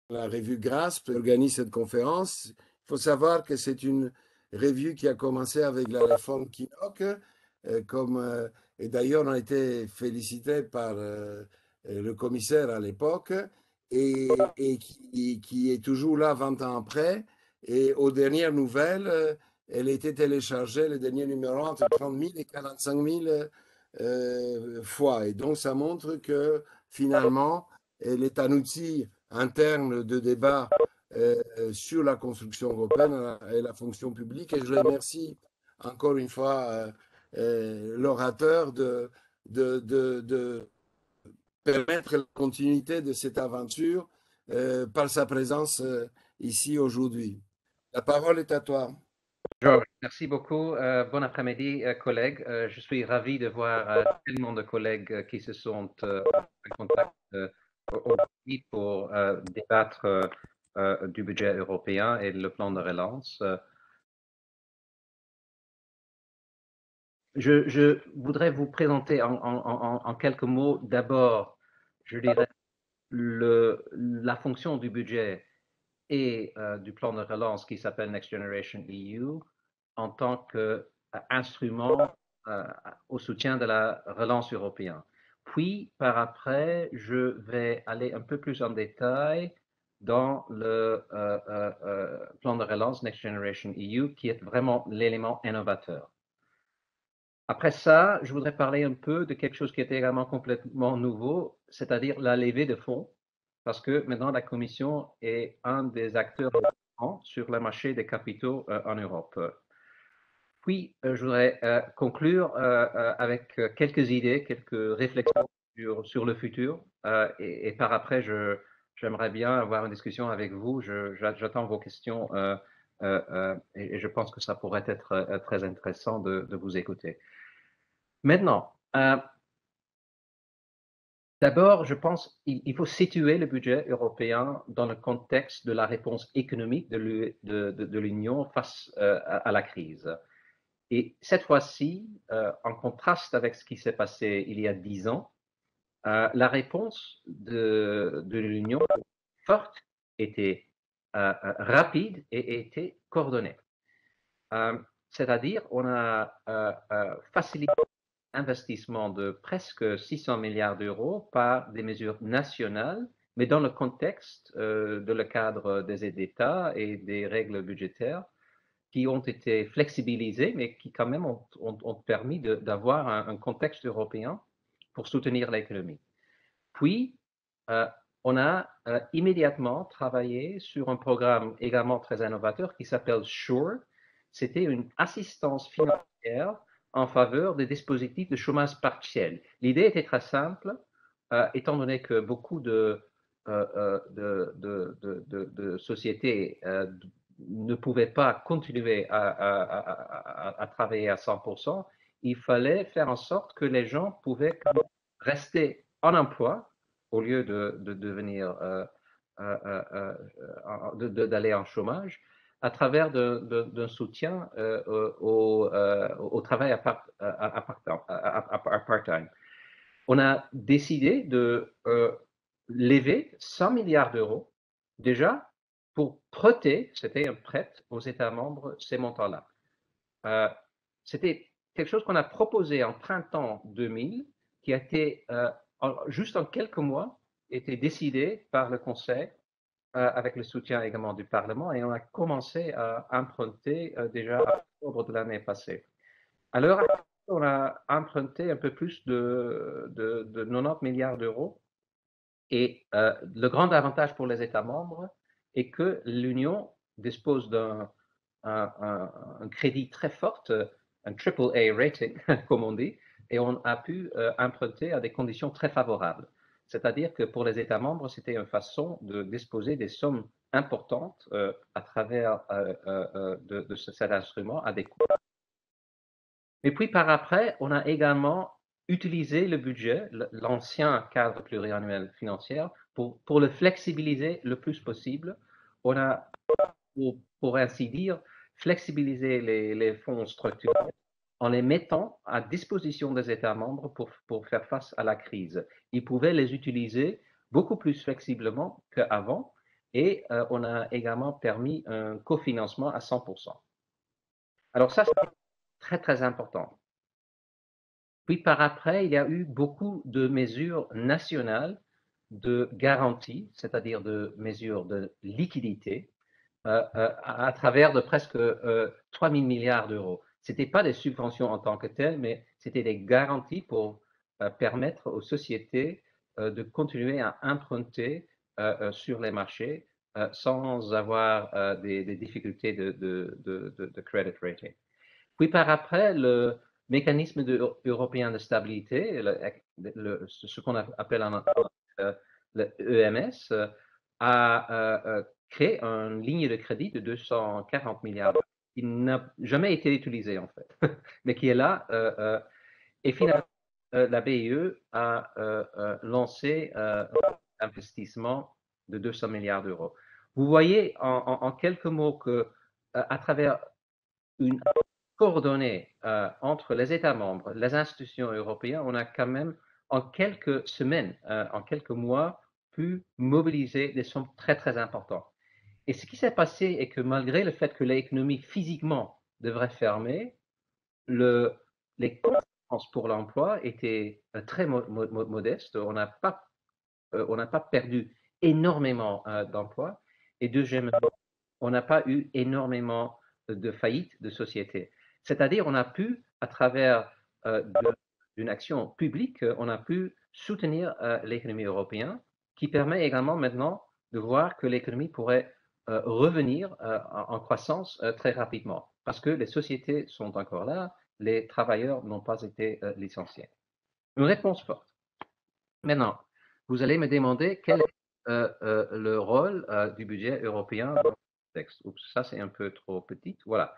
la revue GRASP organise cette conférence. Il faut savoir que c'est une revue qui a commencé avec la réforme Kinnock, et d'ailleurs on a été félicité par le commissaire à l'époque, qui est toujours là 20 ans après. Et aux dernières nouvelles, elle a été téléchargée, le dernier numéro, entre 30 000 et 45 000 fois. Et donc ça montre que finalement, elle est un outil interne de débat sur la construction européenne et la fonction publique. Et je remercie encore une fois l'orateur de permettre la continuité de cette aventure par sa présence ici aujourd'hui. La parole est à toi. Georges, merci beaucoup. Bon après-midi, collègues. Je suis ravi de voir tellement de collègues qui se sont en contact aujourd'hui pour débattre du budget européen et le plan de relance. Je voudrais vous présenter en quelques mots d'abord, je dirais, la fonction du budget et du plan de relance qui s'appelle Next Generation EU en tant qu'instrument au soutien de la relance européenne. Puis, par après, je vais aller un peu plus en détail dans le plan de relance Next Generation EU, qui est vraiment l'élément innovateur. Après ça, je voudrais parler un peu de quelque chose qui est également complètement nouveau, c'est-à-dire la levée de fonds, parce que maintenant la Commission est un des acteurs importants sur le marché des capitaux en Europe. Puis, je voudrais conclure avec quelques idées, quelques réflexions sur le futur, et par après, j'aimerais bien avoir une discussion avec vous. J'attends vos questions et je pense que ça pourrait être très intéressant de vous écouter. Maintenant, d'abord, je pense qu'il faut situer le budget européen dans le contexte de la réponse économique de l'Union face à la crise. Et cette fois-ci, en contraste avec ce qui s'est passé il y a 10 ans, la réponse de l'Union forte était rapide et était coordonnée. C'est-à-dire, on a facilité investissement de presque 600 milliards d'euros par des mesures nationales, mais dans le contexte de le cadre des aides d'État et des règles budgétaires qui ont été flexibilisées, mais qui quand même ont permis d'avoir un contexte européen pour soutenir l'économie. Puis, on a immédiatement travaillé sur un programme également très innovateur qui s'appelle SURE. C'était une assistance financière en faveur des dispositifs de chômage partiel. L'idée était très simple, étant donné que beaucoup de sociétés ne pouvaient pas continuer à travailler à 100%, il fallait faire en sorte que les gens pouvaient rester en emploi au lieu de devenir d'aller en chômage à travers d'un soutien au travail à part-time. On a décidé de lever 100 milliards d'euros déjà pour prêter, c'était un prêt aux États membres, ces montants-là. C'était quelque chose qu'on a proposé en printemps 2000, qui a été, juste en quelques mois, été décidé par le Conseil, avec le soutien également du Parlement, et on a commencé à emprunter déjà à octobre de l'année passée. À l'heure actuelle, on a emprunté un peu plus de 90 milliards d'euros, et le grand avantage pour les États membres est que l'Union dispose d'un crédit très fort, un triple A rating, comme on dit, et on a pu emprunter à des conditions très favorables. C'est-à-dire que pour les États membres, c'était une façon de disposer des sommes importantes à travers de cet instrument à des coûts. Et puis par après, on a également utilisé le budget, l'ancien cadre pluriannuel financier, pour le flexibiliser le plus possible. On a, pour ainsi dire, flexibilisé les fonds structurels en les mettant à disposition des États membres pour faire face à la crise. Ils pouvaient les utiliser beaucoup plus flexiblement qu'avant, et on a également permis un cofinancement à 100%. Alors ça, c'est très, très important. Puis par après, il y a eu beaucoup de mesures nationales de garantie, c'est-à-dire de mesures de liquidité, à travers de presque 3 000 milliards d'euros. Ce n'était pas des subventions en tant que telles, mais c'était des garanties pour permettre aux sociétés de continuer à emprunter sur les marchés sans avoir des difficultés de credit rating. Puis par après, le mécanisme européen de stabilité, ce qu'on appelle le EMS, a créé une ligne de crédit de 240 milliards qui n'a jamais été utilisée en fait, mais qui est là. Et finalement, la BIE a lancé un investissement de 200 milliards d'euros. Vous voyez en quelques mots que à travers une coordonnée entre les États membres, les institutions européennes, on a quand même en quelques semaines, en quelques mois, pu mobiliser des sommes très très importantes. Et ce qui s'est passé est que malgré le fait que l'économie physiquement devrait fermer, les conséquences pour l'emploi étaient très modestes. On n'a pas perdu énormément d'emplois. Et deuxièmement, on n'a pas eu énormément de faillites de sociétés. C'est-à-dire, on a pu, à travers d'une action publique, on a pu soutenir l'économie européenne, qui permet également maintenant de voir que l'économie pourrait revenir en croissance très rapidement, parce que les sociétés sont encore là, les travailleurs n'ont pas été licenciés. Une réponse forte. Maintenant, vous allez me demander quel est le rôle du budget européen dans ce texte. Oups, ça c'est un peu trop petit. Voilà.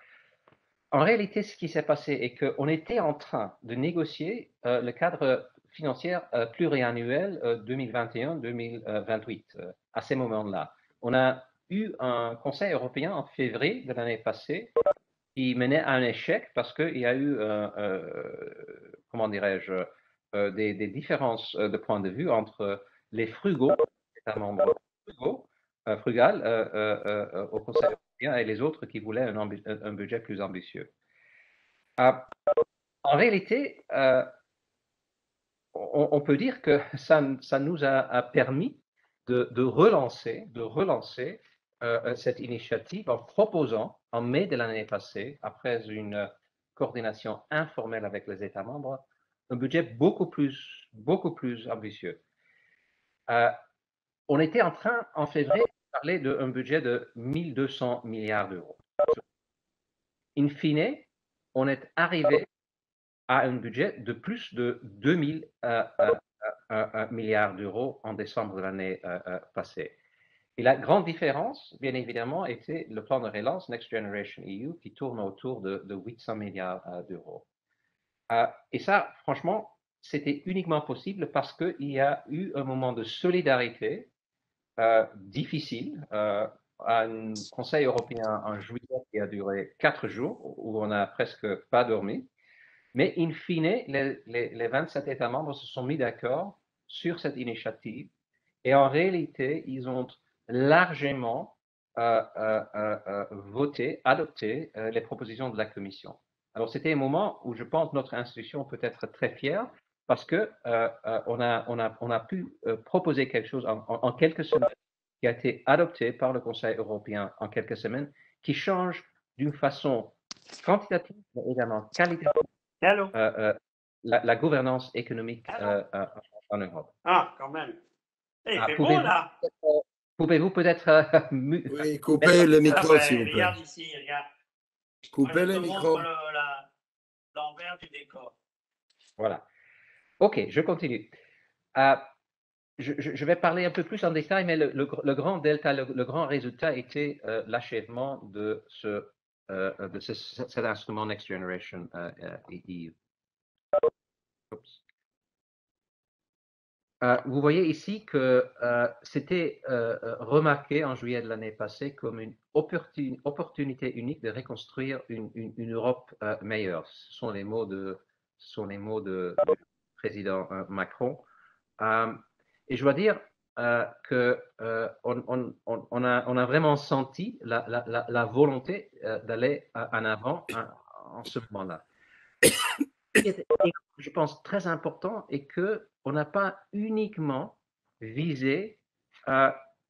En réalité, ce qui s'est passé est qu'on était en train de négocier le cadre financier pluriannuel 2021-2028 à ces moments-là. On a eu un Conseil européen en février de l'année passée qui menait à un échec parce qu'il y a eu, comment dirais-je, des différences de point de vue entre les frugaux, les États membres frugales au Conseil européen et les autres qui voulaient un budget plus ambitieux. En réalité, on peut dire que ça nous a permis de relancer cette initiative en proposant, en mai de l'année passée, après une coordination informelle avec les États membres, un budget beaucoup plus ambitieux. On était en train, en février, de parler d'un budget de 1 200 milliards d'euros. In fine, on est arrivé à un budget de plus de 2 000 milliards d'euros en décembre de l'année passée. Et la grande différence, bien évidemment, était le plan de relance Next Generation EU qui tourne autour de 800 milliards d'euros. Et ça, franchement, c'était uniquement possible parce qu'il y a eu un moment de solidarité difficile, un Conseil européen en juillet qui a duré 4 jours, où on n'a presque pas dormi. Mais in fine, les 27 États membres se sont mis d'accord sur cette initiative et en réalité, ils ont largement adopté les propositions de la Commission. Alors, c'était un moment où je pense que notre institution peut être très fière parce que on a pu proposer quelque chose en quelques semaines qui a été adopté par le Conseil européen en quelques semaines, qui change d'une façon quantitative, mais également qualitative, la gouvernance économique en Europe. Ah, quand même. Il fait beau là. Pouvez-vous peut-être oui, coupez le micro, s'il vous plaît. Regarde ici, regarde. Coupez le micro. L'envers du décor. Voilà. Ok, je continue. Je vais parler un peu plus en détail, mais le grand delta, le grand résultat était l'achèvement de cet instrument Next Generation EU. Vous voyez ici que c'était remarqué en juillet de l'année passée comme une opportunité unique de reconstruire une Europe meilleure. Ce sont les mots du président Macron. Et je dois dire, on a vraiment senti la volonté d'aller en avant en ce moment-là. Ce qui est, je pense, très important est qu'on n'a pas uniquement visé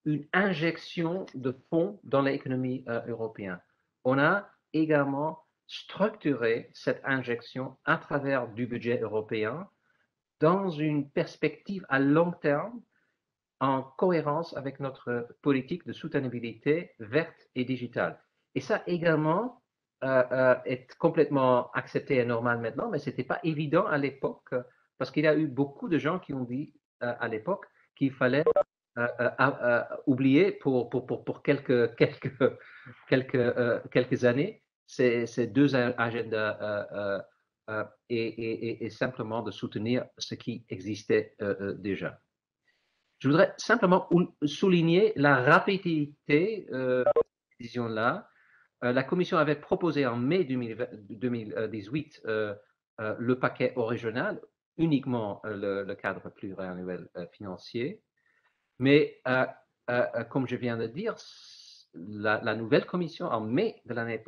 une injection de fonds dans l'économie européenne. On a également structuré cette injection à travers du budget européen dans une perspective à long terme en cohérence avec notre politique de soutenabilité verte et digitale. Et ça également est complètement accepté et normal maintenant, mais ce n'était pas évident à l'époque parce qu'il y a eu beaucoup de gens qui ont dit à l'époque qu'il fallait oublier pour quelques années ces deux agendas et simplement de soutenir ce qui existait déjà. Je voudrais simplement souligner la rapidité de cette décision-là. La Commission avait proposé en mai 2018 le paquet original, uniquement le cadre pluriannuel financier. Mais comme je viens de dire, la nouvelle Commission, en mai de l'année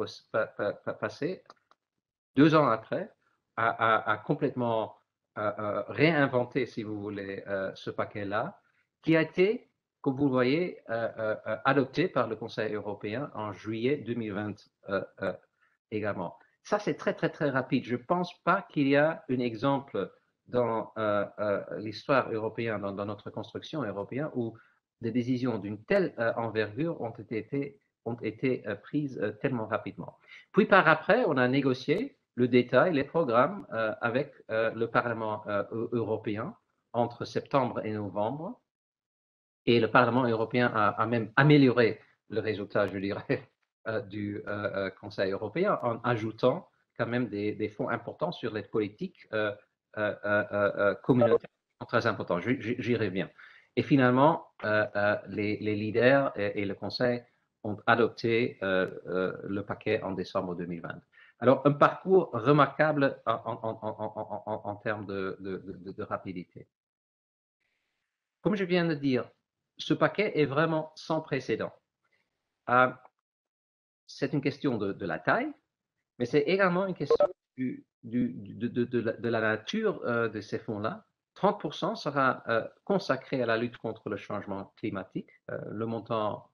passée, 2 ans après, a complètement réinventé, si vous voulez, ce paquet-là, qui a été, comme vous le voyez, adopté par le Conseil européen en juillet 2020 également. Ça, c'est très, très, très rapide. Je ne pense pas qu'il y a un exemple dans l'histoire européenne, dans notre construction européenne, où des décisions d'une telle envergure ont été prises tellement rapidement. Puis par après, on a négocié le détail, les programmes avec le Parlement européen entre septembre et novembre. Et le Parlement européen a même amélioré le résultat, je dirais, du Conseil européen en ajoutant quand même des fonds importants sur les politiques communautaires très importants. J'y reviens. Et finalement, les leaders et le Conseil ont adopté le paquet en décembre 2020. Alors, un parcours remarquable en termes de rapidité. Comme je viens de dire, ce paquet est vraiment sans précédent. C'est une question de la taille, mais c'est également une question de la nature de ces fonds-là. 30% sera consacré à la lutte contre le changement climatique, le montant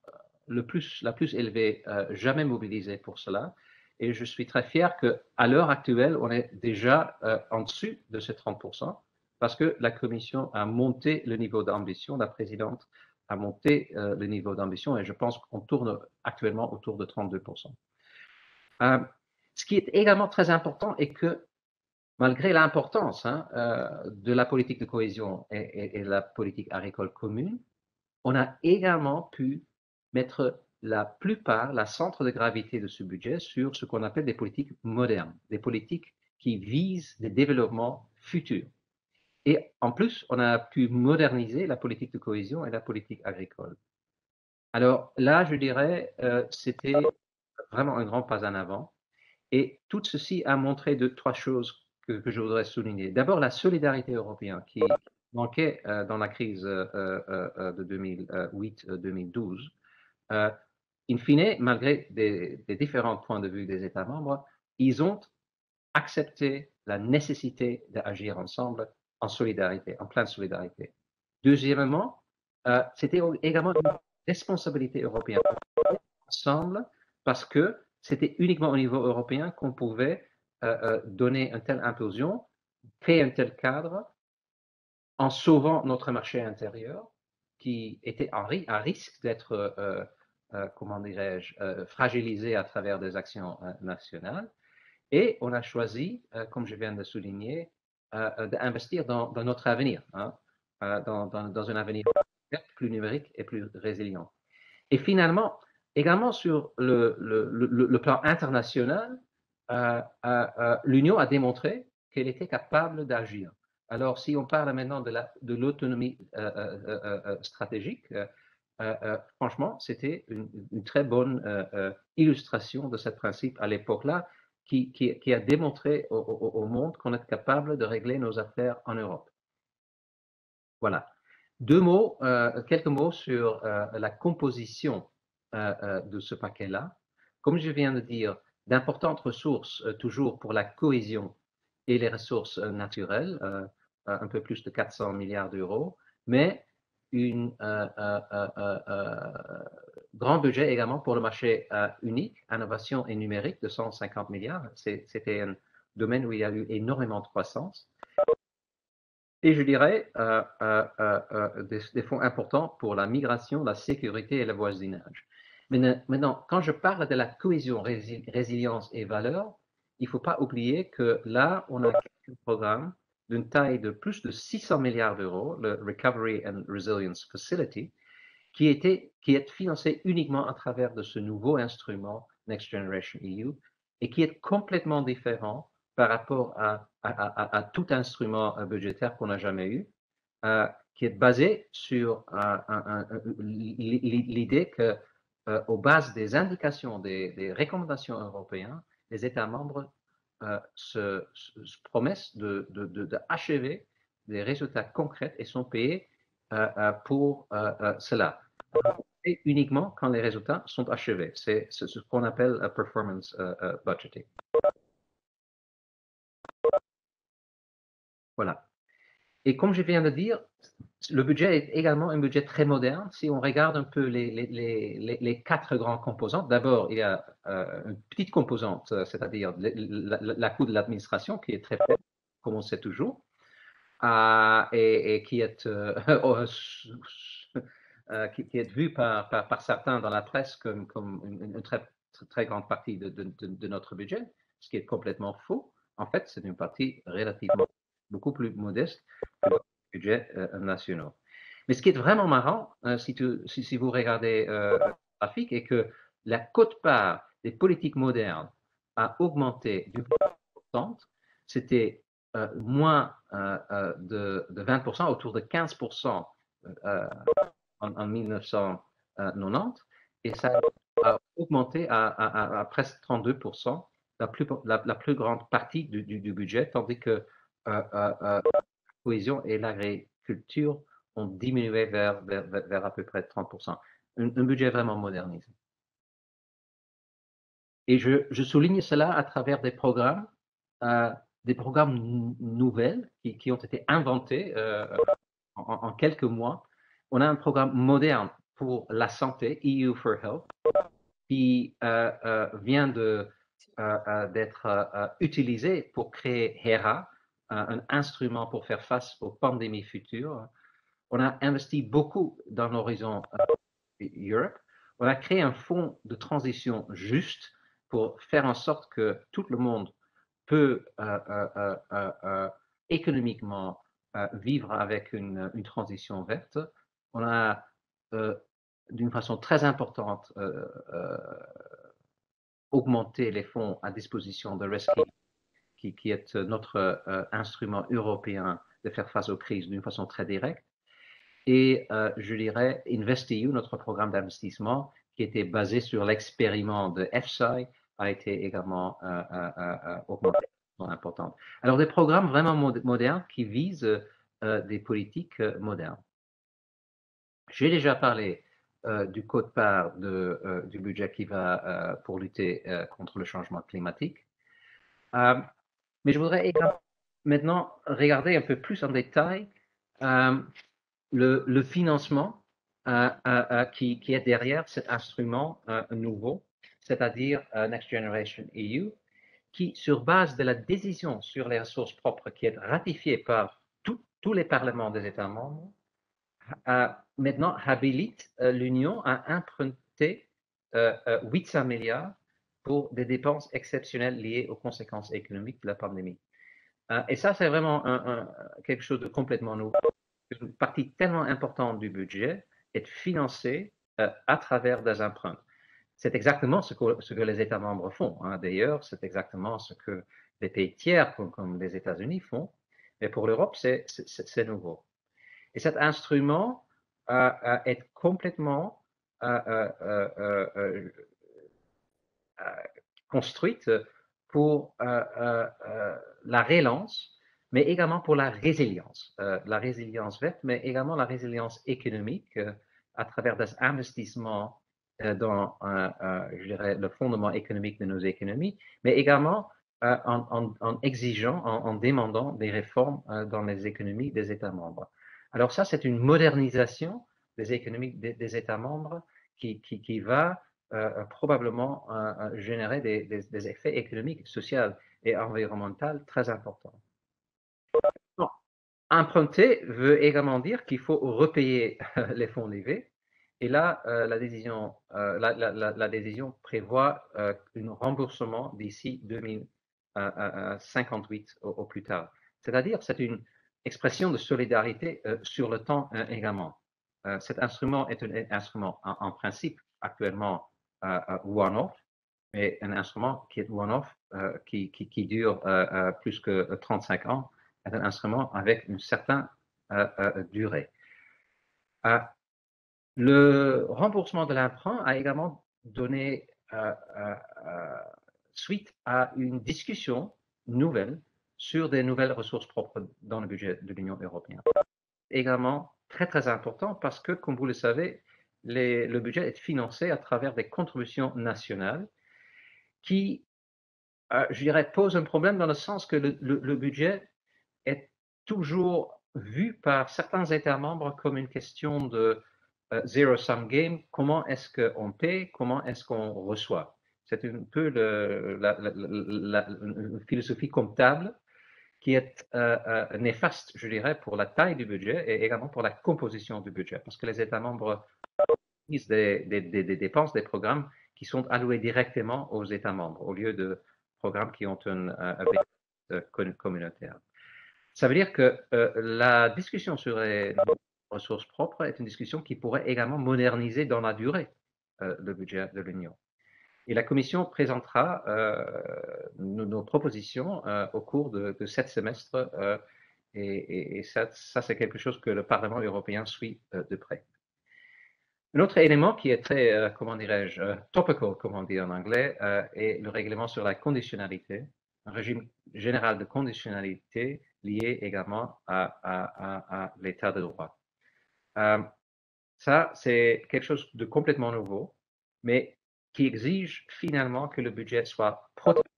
la plus élevée jamais mobilisé pour cela. Et je suis très fier qu'à l'heure actuelle, on est déjà en dessus de ces 30%, parce que la Commission a monté le niveau d'ambition, la présidente a monté le niveau d'ambition, et je pense qu'on tourne actuellement autour de 32%. Ce qui est également très important est que, malgré l'importance de la politique de cohésion et la politique agricole commune, on a également pu mettre la centre de gravité de ce budget sur ce qu'on appelle des politiques modernes, des politiques qui visent des développements futurs. Et en plus, on a pu moderniser la politique de cohésion et la politique agricole. Alors là, je dirais, c'était vraiment un grand pas en avant. Et tout ceci a montré 3 choses que je voudrais souligner. D'abord, la solidarité européenne qui manquait dans la crise de 2008-2012. In fine, malgré des différents points de vue des États membres, ils ont accepté la nécessité d'agir ensemble en solidarité, en pleine solidarité. Deuxièmement, c'était également une responsabilité européenne ensemble parce que c'était uniquement au niveau européen qu'on pouvait donner une telle impulsion, créer un tel cadre en sauvant notre marché intérieur qui était à risque d'être, comment dirais-je, fragilisé à travers des actions nationales. Et on a choisi, comme je viens de souligner, d'investir dans notre avenir, dans un avenir plus numérique et plus résilient. Et finalement, également sur le plan international, l'Union a démontré qu'elle était capable d'agir. Alors, si on parle maintenant de l'autonomie stratégique, franchement, c'était une très bonne illustration de ce principe à l'époque-là, qui a démontré au monde qu'on est capable de régler nos affaires en Europe. Voilà. Quelques mots sur la composition de ce paquet-là. Comme je viens de dire, d'importantes ressources toujours pour la cohésion et les ressources naturelles, un peu plus de 400 milliards d'euros, mais grand budget également pour le marché unique, innovation et numérique de 150 milliards. C'était un domaine où il y a eu énormément de croissance. Et je dirais des fonds importants pour la migration, la sécurité et le voisinage. Maintenant, quand je parle de la cohésion, résilience et valeur, il ne faut pas oublier que là, on a un programme d'une taille de plus de 600 milliards d'euros, le Recovery and Resilience Facility, qui est financé uniquement à travers de ce nouveau instrument Next Generation EU et qui est complètement différent par rapport à tout instrument budgétaire qu'on n'a jamais eu, qui est basé sur l'idée que, aux bases des indications, des recommandations européennes, les États membres se promettent d'achever des résultats concrets et sont payés pour cela. Et uniquement quand les résultats sont achevés. C'est ce qu'on appelle performance budgeting. Voilà. Et comme je viens de dire, le budget est également un budget très moderne. Si on regarde un peu les quatre grands composantes, d'abord, il y a une petite composante, c'est-à-dire la coût de l'administration, qui est très faible, comme on sait toujours, et qui est qui est vu par certains dans la presse comme une très grande partie de notre budget, ce qui est complètement faux. En fait, c'est une partie relativement beaucoup plus modeste que les budgets nationaux. Mais ce qui est vraiment marrant, si vous regardez le graphique, est que la quote-part des politiques modernes a augmenté d'une façon importante. C'était moins de 20%, autour de 15% en 1990, et ça a augmenté à presque 32%, la plus grande partie du budget, tandis que la cohésion et l'agriculture ont diminué vers à peu près 30%. Un budget vraiment modernisé. Et je souligne cela à travers des programmes nouvelles qui ont été inventés en quelques mois. On a un programme moderne pour la santé, EU for Health, qui vient d'être utilisé pour créer HERA, un instrument pour faire face aux pandémies futures. On a investi beaucoup dans l'horizon Europe. On a créé un fonds de transition juste pour faire en sorte que tout le monde peut économiquement vivre avec une transition verte. On a, d'une façon très importante, augmenté les fonds à disposition de Rescue, qui est notre instrument européen de faire face aux crises d'une façon très directe. Et je dirais InvestEU, notre programme d'investissement, qui était basé sur l'expériment de EFSI, a été également augmenté de façon importante. Alors, des programmes vraiment modernes qui visent des politiques modernes. J'ai déjà parlé du quote-part du budget qui va pour lutter contre le changement climatique. Mais je voudrais également maintenant regarder un peu plus en détail le financement qui est derrière cet instrument nouveau, c'est-à-dire Next Generation EU, qui, sur base de la décision sur les ressources propres qui est ratifiée par tous les parlements des États membres, maintenant habilite l'Union à emprunter 800 milliards pour des dépenses exceptionnelles liées aux conséquences économiques de la pandémie. Et ça, c'est vraiment quelque chose de complètement nouveau. Une partie tellement importante du budget est financée à travers des emprunts. C'est exactement ce que les États membres font. Hein. D'ailleurs, c'est exactement ce que les pays tiers, comme les États-Unis, font. Mais pour l'Europe, c'est nouveau. Et cet instrument est complètement construite pour la relance mais également pour la résilience verte, mais également la résilience économique à travers des investissements dans, je dirais, le fondement économique de nos économies, mais également en exigeant, en demandant des réformes dans les économies des États membres. Alors ça, c'est une modernisation des économies des États membres qui va probablement générer des effets économiques, sociaux et environnementaux très importants. Bon, emprunter veut également dire qu'il faut repayer les fonds levés. Et là, la décision prévoit un remboursement d'ici 2058 au plus tard. C'est-à-dire, c'est une expression de solidarité sur le temps également. Cet instrument est un instrument en principe actuellement one-off, mais un instrument qui est one-off, qui dure plus que 35 ans, est un instrument avec une certaine durée. Le remboursement de l'emprunt a également donné suite à une discussion nouvelle sur des nouvelles ressources propres dans le budget de l'Union européenne. Également très très important parce que, comme vous le savez, le budget est financé à travers des contributions nationales qui, je dirais, posent un problème dans le sens que le budget est toujours vu par certains États membres comme une question de zero-sum game. Comment est-ce qu'on paie? Comment est-ce qu'on reçoit? C'est un peu la philosophie comptable qui est néfaste, je dirais, pour la taille du budget et également pour la composition du budget, parce que les États membres utilisent des dépenses, des programmes qui sont alloués directement aux États membres, au lieu de programmes qui ont un effet communautaire. Ça veut dire que la discussion sur les ressources propres est une discussion qui pourrait également moderniser dans la durée le budget de l'Union. Et la Commission présentera nos propositions au cours de cette semestre et ça c'est quelque chose que le Parlement européen suit de près. Un autre élément qui est très, comment dirais-je, topical, comme on dit en anglais, est le règlement sur la conditionnalité, un régime général de conditionnalité lié également à l'état de droit. Ça, c'est quelque chose de complètement nouveau, mais qui exige finalement que le budget soit protégé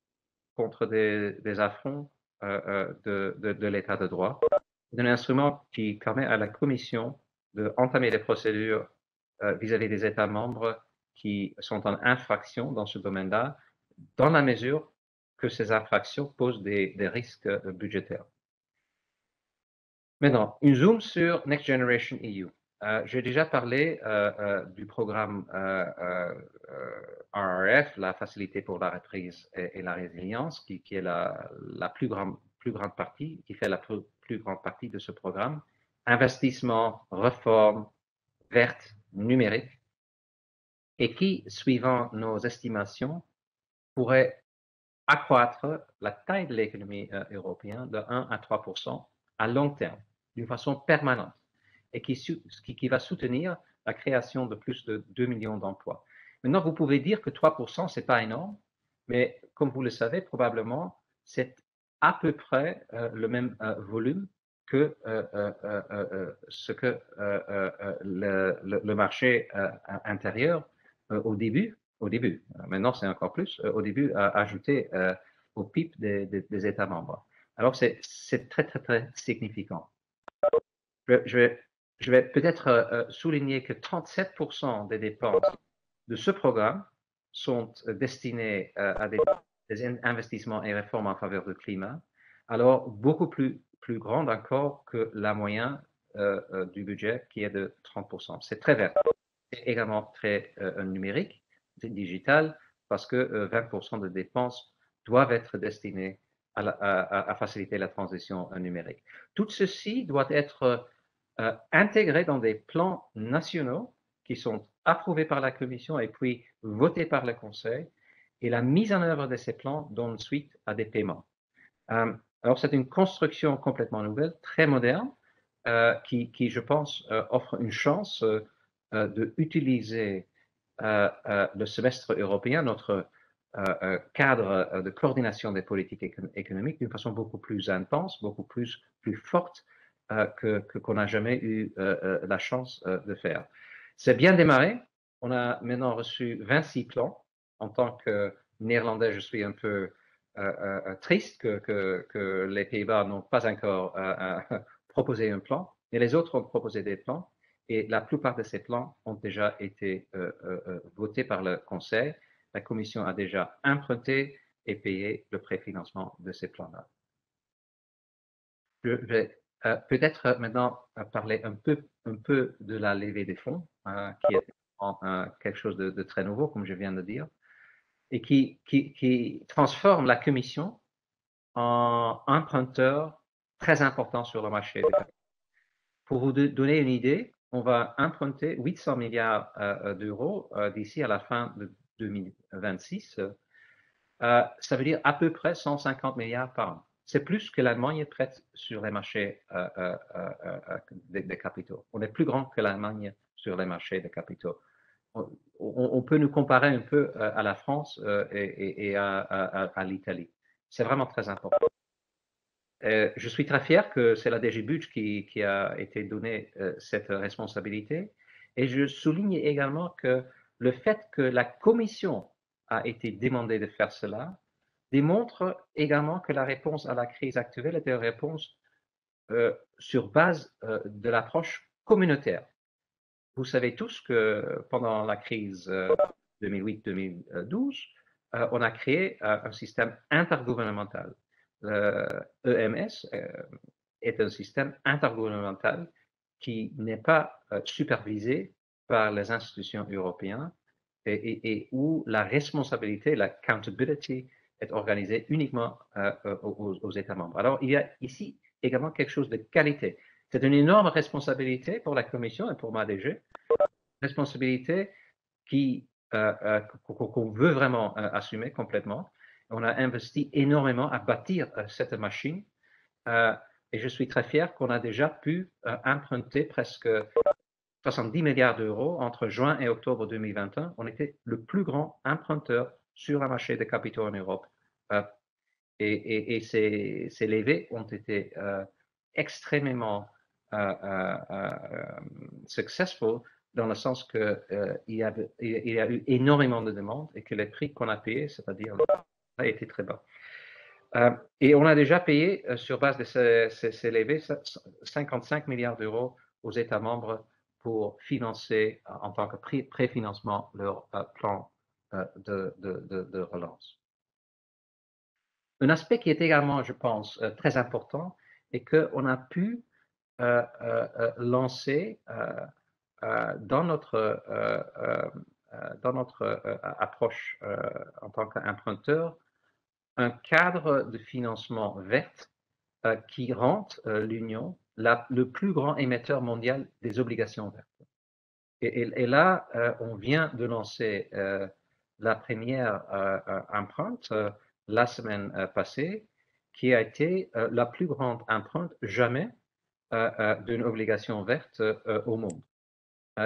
contre des affronts de l'état de droit. C'est un instrument qui permet à la Commission d'entamer des procédures vis-à-vis des États membres qui sont en infraction dans ce domaine-là, dans la mesure que ces infractions posent des risques budgétaires. Maintenant, une zoom sur Next Generation EU. J'ai déjà parlé du programme RRF, la Facilité pour la reprise et la résilience, qui est la plus grande partie, qui fait la plus grande partie de ce programme. Investissement, réforme, verte, numérique, et qui, suivant nos estimations, pourrait accroître la taille de l'économie européenne de 1 à 3% à long terme, d'une façon permanente, et qui va soutenir la création de plus de 2 millions d'emplois. Maintenant, vous pouvez dire que 3%, ce n'est pas énorme, mais comme vous le savez, probablement, c'est à peu près le même volume que ce que le marché intérieur au début, maintenant c'est encore plus, au début a ajouté au PIB des États membres. Alors c'est très, très, très significant. Je vais peut-être souligner que 37% des dépenses de ce programme sont destinées à des investissements et réformes en faveur du climat, alors beaucoup plus grande encore que la moyenne du budget qui est de 30%. C'est très vert. C'est également très numérique, digital, parce que 20% de dépenses doivent être destinées à faciliter la transition numérique. Tout ceci doit être intégré dans des plans nationaux qui sont approuvés par la Commission et puis votés par le Conseil, et la mise en œuvre de ces plans donne suite à des paiements. Alors, c'est une construction complètement nouvelle, très moderne, qui, je pense, offre une chance d'utiliser le semestre européen, notre cadre de coordination des politiques économiques d'une façon beaucoup plus intense, beaucoup plus forte qu'on n'a jamais eu la chance de faire. C'est bien démarré. On a maintenant reçu 26 plans. En tant que Néerlandais, je suis un peu triste que les Pays-Bas n'ont pas encore proposé un plan, mais les autres ont proposé des plans et la plupart de ces plans ont déjà été votés par le Conseil. La Commission a déjà emprunté et payé le préfinancement de ces plans-là. Je vais peut-être maintenant parler un peu de la levée des fonds, qui est quelque chose de très nouveau, comme je viens de dire, et qui transforme la Commission en emprunteur très important sur le marché. Pour vous donner une idée, on va emprunter 800 milliards d'euros d'ici à la fin de 2026. Ça veut dire à peu près 150 milliards par an. C'est plus que l'Allemagne prête sur les marchés des capitaux. On est plus grand que l'Allemagne sur les marchés des capitaux. On peut nous comparer un peu à la France et à l'Italie. C'est vraiment très important. Je suis très fier que c'est la DG Budge qui a été donnée cette responsabilité. Et je souligne également que le fait que la Commission a été demandée de faire cela démontre également que la réponse à la crise actuelle était une réponse sur base de l'approche communautaire. Vous savez tous que pendant la crise 2008-2012, on a créé un système intergouvernemental. L'EMS est un système intergouvernemental qui n'est pas supervisé par les institutions européennes et où la responsabilité, l'accountability est organisée uniquement aux États membres. Alors, il y a ici également quelque chose de qualité. C'est une énorme responsabilité pour la Commission et pour ma DG, responsabilité qu'on veut vraiment assumer complètement. On a investi énormément à bâtir cette machine et je suis très fier qu'on a déjà pu emprunter presque 70 milliards d'euros entre juin et octobre 2021. On était le plus grand emprunteur sur le marché des capitaux en Europe. Et ces levées ont été extrêmement successful dans le sens qu'il y a eu énormément de demandes et que les prix qu'on a payés, c'est-à-dire a été très bas. Et on a déjà payé sur base de ces levées 55 milliards d'euros aux États membres pour financer en tant que préfinancement leur plan de relance. Un aspect qui est également, je pense, très important est qu'on a pu lancer dans notre approche en tant qu'emprunteur un cadre de financement vert qui rend l'Union le plus grand émetteur mondial des obligations vertes. Et là, on vient de lancer la première empreinte la semaine passée, qui a été la plus grande empreinte jamais d'une obligation verte au monde.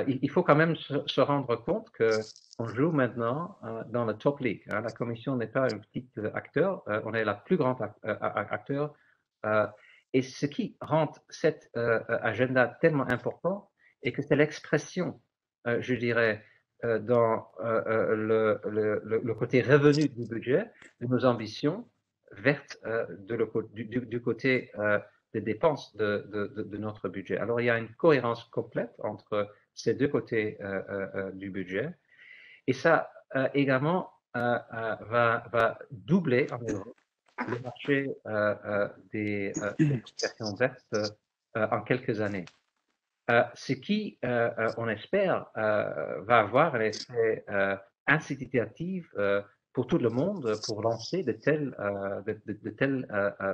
Il faut quand même se rendre compte qu'on joue maintenant dans le top league. La Commission n'est pas un petit acteur, on est la plus grande acteur. Et ce qui rend cet agenda tellement important est que c'est l'expression, je dirais, dans le côté revenu du budget, de nos ambitions vertes du côté des dépenses de notre budget. Alors, il y a une cohérence complète entre ces deux côtés du budget. Et ça également va doubler en Europe le marché des obligations vertes en quelques années. Ce qui, on espère, va avoir un effet incitatif pour tout le monde pour lancer de telles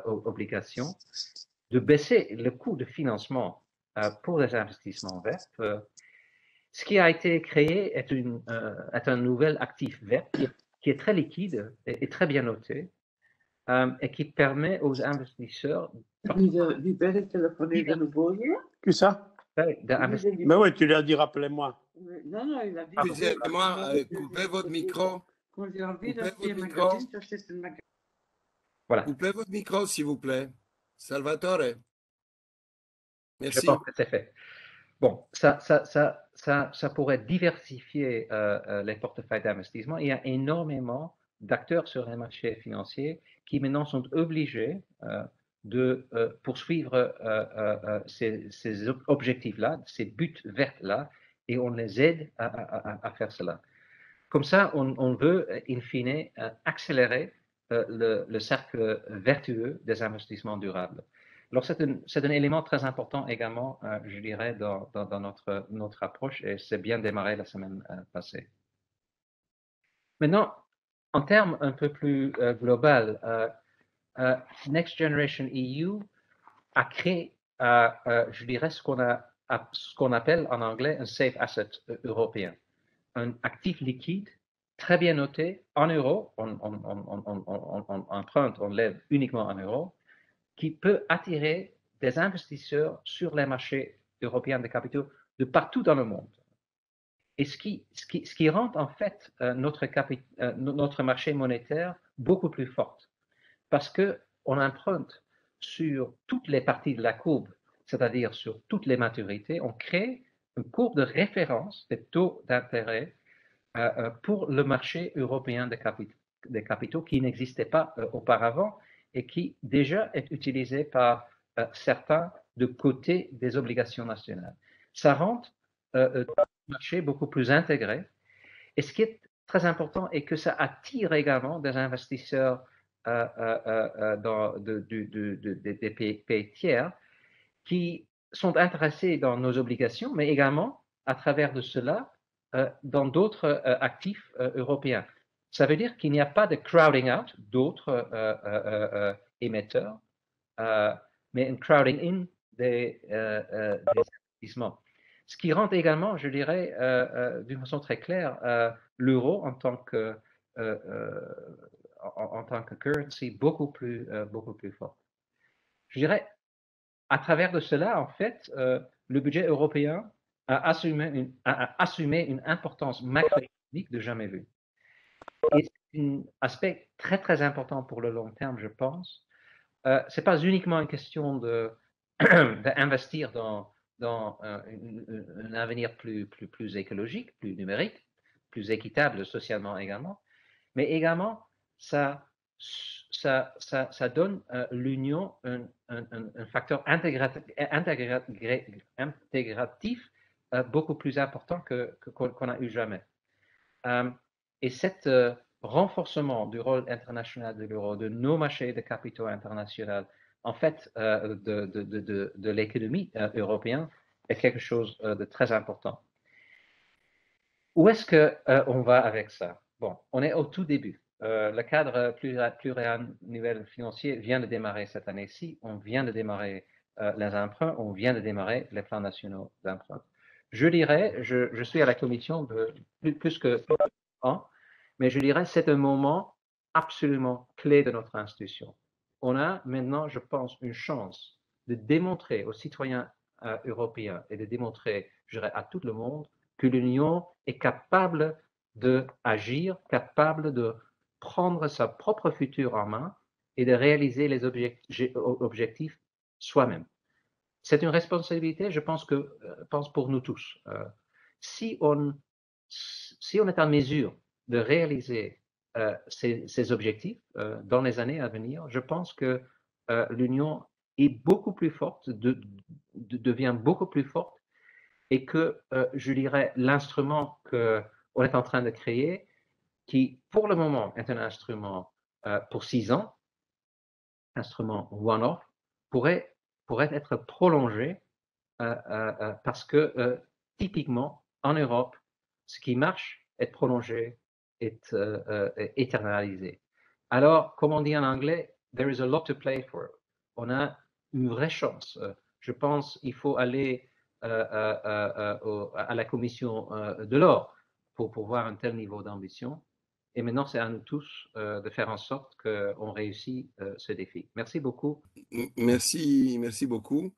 obligations, de baisser le coût de financement pour les investissements verts. Ce qui a été créé est un nouvel actif vert qui est très liquide et très bien noté et qui permet aux investisseurs... Wie werkt téléphoner de nouveau hier? Qui ça? Mais oui, tu l'as dit, rappelez-moi. Non, il a dit... Excusez-moi, coupez votre micro. Quand j'ai envie Coupez d'acheter un votre micro. magazine, j'achète un magazine. Voilà. Coupez votre micro, s'il vous plaît. Salvatore. Je Merci. pense que c'est fait. Bon, ça pourrait diversifier les portefeuilles d'investissement. Il y a énormément d'acteurs sur les marchés financiers qui maintenant sont obligés de poursuivre ces objectifs-là, ces buts verts-là, et on les aide à faire cela. Comme ça, on veut, in fine, accélérer le cercle vertueux des investissements durables. Alors, c'est un élément très important également, je dirais, dans notre approche, et c'est bien démarré la semaine passée. Maintenant, en termes un peu plus global, Next Generation EU a créé, je dirais, ce qu'on appelle en anglais un safe asset européen, un actif liquide très bien noté en euros, on emprunte, on lève uniquement en euros, qui peut attirer des investisseurs sur les marchés européens de capitaux de partout dans le monde. Et ce qui rend en fait notre marché monétaire beaucoup plus fort, parce qu'on emprunte sur toutes les parties de la courbe, c'est-à-dire sur toutes les maturités, on crée une courbe de référence des taux d'intérêt pour le marché européen des capitaux qui n'existait pas auparavant et qui déjà est utilisé par certains de côté des obligations nationales. Ça rend le marché beaucoup plus intégré. Et ce qui est très important est que ça attire également des investisseurs des pays tiers qui sont intéressés dans nos obligations, mais également, à travers de cela, dans d'autres actifs européens. Ça veut dire qu'il n'y a pas de crowding out d'autres émetteurs, mais un crowding in des investissements. Ce qui rend également, je dirais, d'une façon très claire, l'euro en tant que currency beaucoup plus fort. Je dirais, à travers de cela, en fait, le budget européen a assumé une importance macroéconomique de jamais vue. Et c'est un aspect très, très important pour le long terme, je pense. Ce n'est pas uniquement une question d'investir dans un avenir plus écologique, plus numérique, plus équitable socialement également, mais également, ça donne l'union un facteur intégratif beaucoup plus important qu'on a eu jamais. Et cet renforcement du rôle international de l'euro, de nos marchés de capitaux internationaux, en fait, de l'économie européenne, est quelque chose de très important. Où est-ce qu'on va avec ça? Bon, on est au tout début. Le cadre pluriannuel financier vient de démarrer cette année-ci. On vient de démarrer les emprunts. On vient de démarrer les plans nationaux d'emprunt. Je dirais, je suis à la commission de plus que an, mais je dirais c'est un moment absolument clé de notre institution. On a maintenant, je pense, une chance de démontrer aux citoyens européens et de démontrer, je dirais, à tout le monde que l'Union est capable d'agir, capable de prendre sa propre futur en main et de réaliser les objectifs soi-même. C'est une responsabilité, je pense pour nous tous. Si on est en mesure de réaliser ces objectifs dans les années à venir, je pense que l'Union est beaucoup plus forte, devient beaucoup plus forte, et que, je dirais, l'instrument qu'on est en train de créer, qui pour le moment est un instrument pour 6 ans, instrument one-off, pourrait être prolongé parce que typiquement en Europe, ce qui marche est prolongé, est éternalisé. Alors, comme on dit en anglais, there is a lot to play for. On a une vraie chance. Je pense qu'il faut aller à la commission de l'or pour pouvoir un tel niveau d'ambition. Et maintenant, c'est à nous tous de faire en sorte qu'on réussisse ce défi. Merci beaucoup. Merci beaucoup.